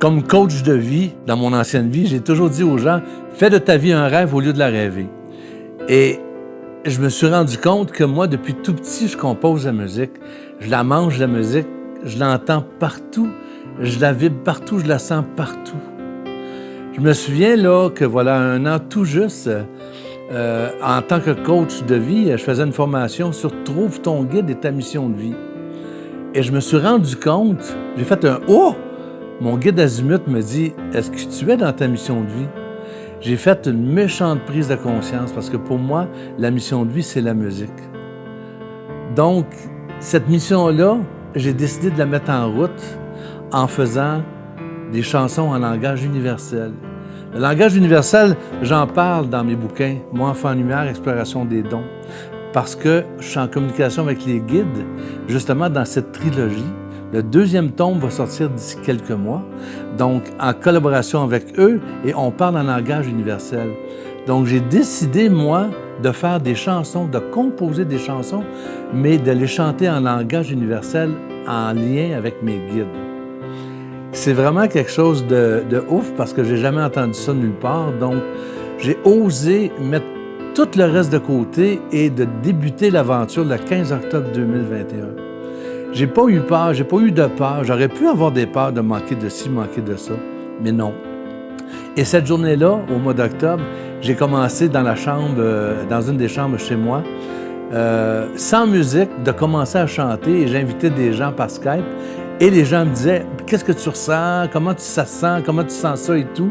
Comme coach de vie, dans mon ancienne vie, j'ai toujours dit aux gens, fais de ta vie un rêve au lieu de la rêver. Et je me suis rendu compte que moi, depuis tout petit, je compose la musique. Je la mange, la musique. Je l'entends partout. Je la vibre partout. Je la sens partout. Je me souviens, là, que voilà, un an tout juste, en tant que coach de vie, je faisais une formation sur « Trouve ton guide et ta mission de vie ». Et je me suis rendu compte, j'ai fait un « Oh ». Mon guide Azimut me dit « Est-ce que tu es dans ta mission de vie? » J'ai fait une méchante prise de conscience parce que pour moi, la mission de vie, c'est la musique. Donc, cette mission-là, j'ai décidé de la mettre en route en faisant des chansons en langage universel. Le langage universel, j'en parle dans mes bouquins, « Moi, enfant lumière, exploration des dons », parce que je suis en communication avec les guides, justement dans cette trilogie. Le deuxième tome va sortir d'ici quelques mois, donc en collaboration avec eux, et on parle en langage universel. Donc j'ai décidé, moi, de faire des chansons, de composer des chansons, mais de les chanter en langage universel en lien avec mes guides. C'est vraiment quelque chose de ouf parce que j'ai jamais entendu ça nulle part, donc j'ai osé mettre tout le reste de côté et de débuter l'aventure le 15 octobre 2021. J'ai pas eu peur, j'ai pas eu de peur. J'aurais pu avoir des peurs de manquer de ci, manquer de ça, mais non. Et cette journée-là, au mois d'octobre, j'ai commencé dans la chambre, dans une des chambres chez moi, sans musique, de commencer à chanter et j'invitais des gens par Skype et les gens me disaient « Qu'est-ce que tu ressens? Comment ça se sent? Comment tu sens ça? » et tout.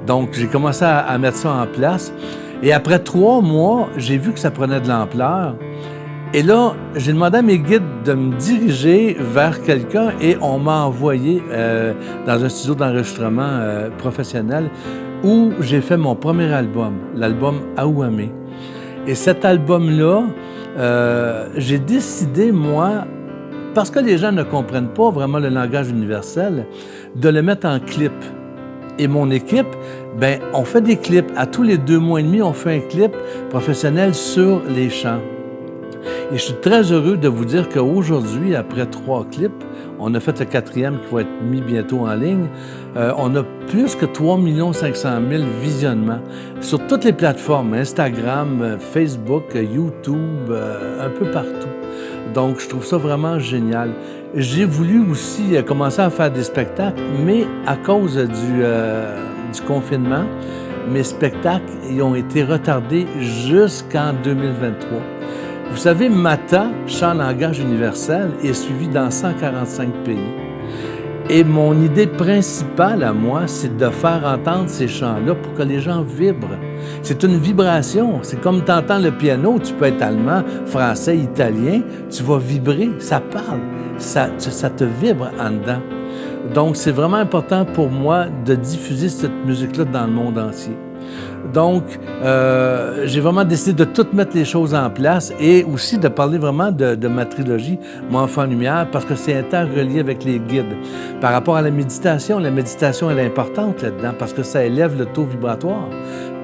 Donc, j'ai commencé à mettre ça en place. Et après 3 mois, j'ai vu que ça prenait de l'ampleur. Et là, j'ai demandé à mes guides de me diriger vers quelqu'un et on m'a envoyé dans un studio d'enregistrement professionnel où j'ai fait mon premier album, l'album Aouamé. Et cet album-là, j'ai décidé, moi, parce que les gens ne comprennent pas vraiment le langage universel, de le mettre en clip. Et mon équipe, ben, on fait des clips. À tous les 2 mois et demi, on fait un clip professionnel sur les chants. Et je suis très heureux de vous dire qu'aujourd'hui, après 3 clips, on a fait le 4e qui va être mis bientôt en ligne, on a plus que 3 500 000 visionnements sur toutes les plateformes, Instagram, Facebook, YouTube, un peu partout. Donc, je trouve ça vraiment génial. J'ai voulu aussi commencer à faire des spectacles, mais à cause du confinement, mes spectacles ils ont été retardés jusqu'en 2023. Vous savez, Mata, chant langage universel, est suivi dans 145 pays. Et mon idée principale à moi, c'est de faire entendre ces chants-là pour que les gens vibrent. C'est une vibration. C'est comme tu entends le piano, tu peux être allemand, français, italien, tu vas vibrer, ça parle, ça te vibre en dedans. Donc, c'est vraiment important pour moi de diffuser cette musique-là dans le monde entier. Donc, j'ai vraiment décidé de tout mettre les choses en place et aussi de parler vraiment de ma trilogie, Moi, enfant lumière, parce que c'est interrelié avec les guides. Par rapport à la méditation, elle est importante là-dedans parce que ça élève le taux vibratoire.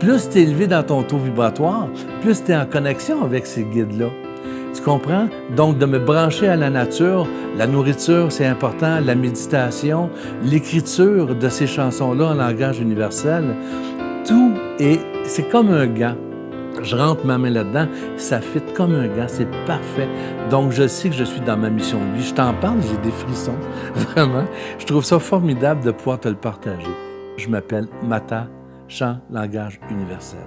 Plus tu es élevé dans ton taux vibratoire, plus tu es en connexion avec ces guides-là. Tu comprends? Donc, de me brancher à la nature, la nourriture, c'est important, la méditation, l'écriture de ces chansons-là en langage universel, tout est, c'est comme un gant. Je rentre ma main là-dedans, ça fit comme un gant, c'est parfait. Donc, je sais que je suis dans ma mission de vie. Je t'en parle, j'ai des frissons, vraiment. Je trouve ça formidable de pouvoir te le partager. Je m'appelle Mata, chant langage universel.